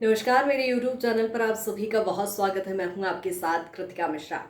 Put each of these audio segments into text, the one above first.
नमस्कार, मेरे YouTube channel पर आप सभी का बहुत स्वागत है। मैं हूं आपके साथ कृतिका मिश्रा।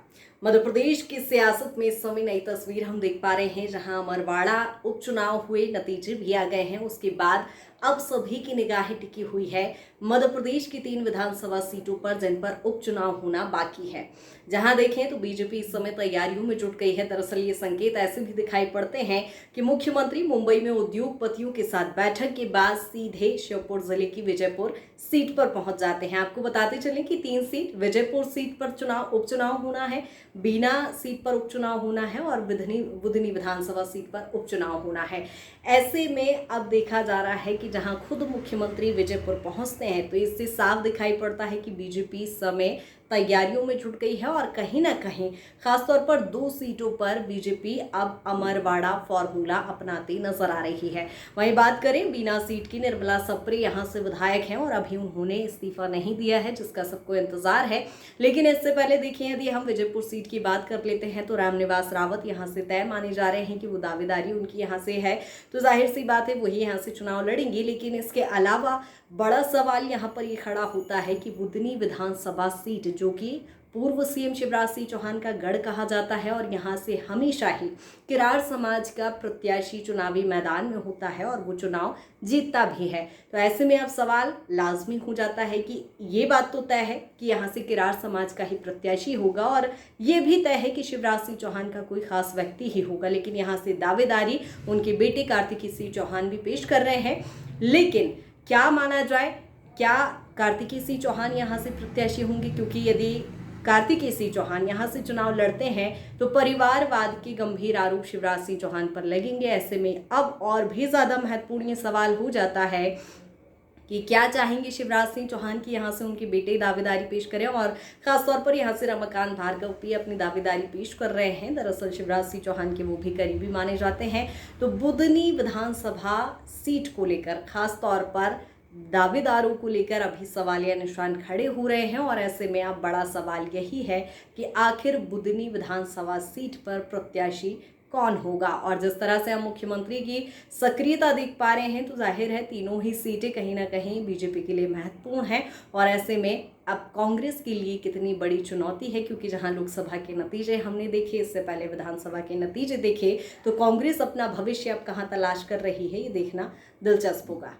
मध्य प्रदेश की सियासत में इस समय नई तस्वीर हम देख पा रहे हैं, जहां अमरवाड़ा उपचुनाव हुए, नतीजे भी आ गए हैं। उसके बाद अब सभी की निगाहें टिकी हुई है मध्य प्रदेश की 3 विधानसभा सीटों पर, जिन पर उपचुनाव होना बाकी है। जहां देखें तो बीजेपी इस समय तैयारियों में जुट गई है। दरअसल ये संकेत ऐसे भी दिखाई पड़ते हैं कि मुख्यमंत्री मुंबई में उद्योगपतियों के साथ बैठक के बाद सीधे श्योपुर जिले की विजयपुर सीट पर पहुंच जाते हैं। आपको बताते चलें कि 3 सीट विजयपुर सीट पर उपचुनाव होना है, बीना सीट पर उपचुनाव होना है और बुधनी विधानसभा सीट पर उपचुनाव होना है। ऐसे में अब देखा जा रहा है कि जहां खुद मुख्यमंत्री विजयपुर पहुंचते हैं, तो इससे साफ दिखाई पड़ता है कि बीजेपी इस समय तैयारियों में जुट गई है और कहीं ना कहीं खासतौर पर 2 सीटों पर बीजेपी अब अमरवाड़ा फॉर्मूला अपनाती नजर आ रही है। वहीं बात करें बीना सीट की, निर्मला सप्रे यहां से विधायक हैं और अभी उन्होंने इस्तीफा नहीं दिया है, जिसका सबको इंतजार है। लेकिन इससे पहले देखिए, यदि हम विजयपुर सीट की बात कर लेते हैं तो रामनिवास रावत यहां से तय माने जा रहे हैं कि वो दावेदारी उनकी यहां से है, तो जाहिर सी बात है वही यहां से चुनाव लड़ेंगे। लेकिन इसके अलावा बड़ा सवाल यहां पर ये खड़ा होता है कि बुधनी विधानसभा सीट, जो कि पूर्व सीएम शिवराज सिंह चौहान का गढ़ कहा जाता है और यहाँ से हमेशा ही किरार समाज का प्रत्याशी चुनावी मैदान में होता है और वो चुनाव जीतता भी है। तो ऐसे में अब सवाल लाजमी हो जाता है कि ये बात तो तय है कि यहाँ से किरार समाज का ही प्रत्याशी होगा और ये भी तय है कि शिवराज सिंह चौहान का कोई खास व्यक्ति ही होगा। लेकिन यहाँ से दावेदारी उनके बेटे कार्तिकी सिंह चौहान भी पेश कर रहे हैं। लेकिन क्या माना जाए, क्या कार्तिकी सिंह चौहान यहाँ से प्रत्याशी होंगे? क्योंकि यदि कार्तिकी सिंह चौहान यहाँ से चुनाव लड़ते हैं तो परिवारवाद के गंभीर आरोप शिवराज सिंह चौहान पर लगेंगे। ऐसे में अब और भी ज़्यादा महत्वपूर्ण ये सवाल हो जाता है कि क्या चाहेंगे शिवराज सिंह चौहान की यहाँ से उनके बेटे दावेदारी पेश करें, और खासतौर पर यहाँ से रमाकांत भार्गव भी अपनी दावेदारी पेश कर रहे हैं। दरअसल शिवराज सिंह चौहान के वो भी करीबी माने जाते हैं। तो बुधनी विधानसभा सीट को लेकर खासतौर पर दावेदारों को लेकर अभी सवालिया निशान खड़े हो रहे हैं और ऐसे में अब बड़ा सवाल यही है कि आखिर बुधनी विधानसभा सीट पर प्रत्याशी कौन होगा। और जिस तरह से हम मुख्यमंत्री की सक्रियता देख पा रहे हैं, तो जाहिर है तीनों ही सीटें कहीं ना कहीं बीजेपी के लिए महत्वपूर्ण हैं। और ऐसे में अब कांग्रेस के लिए कितनी बड़ी चुनौती है, क्योंकि जहां लोकसभा के नतीजे हमने देखे, इससे पहले विधानसभा के नतीजे देखे, तो कांग्रेस अपना भविष्य अब कहां तलाश कर रही है, ये देखना दिलचस्प होगा।